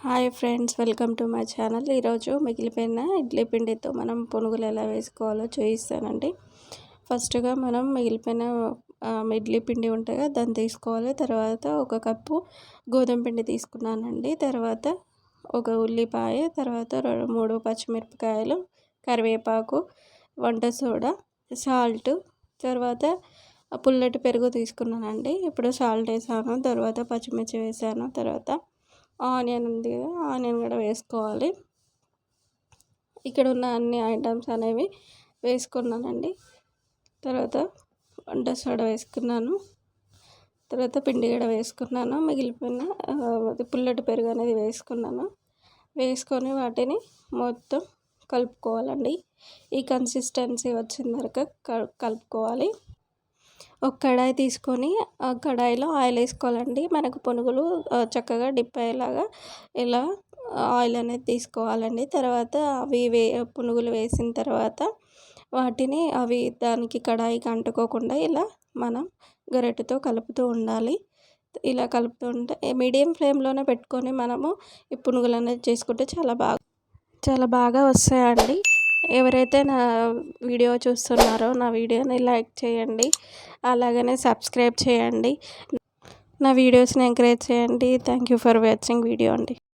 Hi friends, welcome to my channel. ఈరోజు మిగిలిపోయిన ఇడ్లీ పిండితో మనం పునుగులు ఎలా వేసుకోవాలో చూపిస్తానండి. ఫస్ట్గా మనం మిగిలిపోయిన ఇడ్లీ పిండి ఉంటుంది కదా, దాన్ని తీసుకోవాలి. తర్వాత ఒక కప్పు గోధుమ పిండి తీసుకున్నానండి. తర్వాత ఒక ఉల్లిపాయ, తర్వాత 3 పచ్చిమిరపకాయలు, కరివేపాకు, వంట సోడా, సాల్ట్, తర్వాత పుల్లటి పెరుగు తీసుకున్నానండి. ఇప్పుడు సాల్ట్ వేసాను, తర్వాత పచ్చిమిర్చి వేసాను, తర్వాత ఆనియన్ ఉంది కదా, ఆనియన్ కూడా వేసుకోవాలి. ఇక్కడ ఉన్న అన్ని ఐటమ్స్ అనేవి వేసుకున్నానండి. తర్వాత వంట సోడా వేసుకున్నాను, తర్వాత పిండి కూడా వేసుకున్నాను. మిగిలిపోయిన పుల్లటి పెరుగు అనేది వేసుకొని వాటిని మొత్తం కలుపుకోవాలండి. ఈ కన్సిస్టెన్సీ వచ్చిన వరకు కలుపుకోవాలి. ఒక కడాయి తీసుకొని ఆ కడాయిలో ఆయిల్ వేసుకోవాలండి. మనకు పునుగులు చక్కగా డిప్ అయ్యేలాగా ఇలా ఆయిల్ అనేది తీసుకోవాలండి. తర్వాత అవి పునుగులు వేసిన తర్వాత వాటిని దానికి కడాయికి అంటుకోకుండా ఇలా మనం గరిటెతో కలుపుతూ ఉండాలి. ఇలా కలుపుతూ ఉంటే మీడియం ఫ్లేమ్లోనే పెట్టుకొని మనము ఈ పునుగులు అనేది చేసుకుంటే చాలా బాగా వస్తాయండి. ఎవరైతే నా వీడియో చూస్తున్నారో నా వీడియోని లైక్ చేయండి, అలాగనే సబ్స్క్రైబ్ చేయండి, నా వీడియోస్ని ఎంకరేజ్ చేయండి. Thank you for watching video అండి.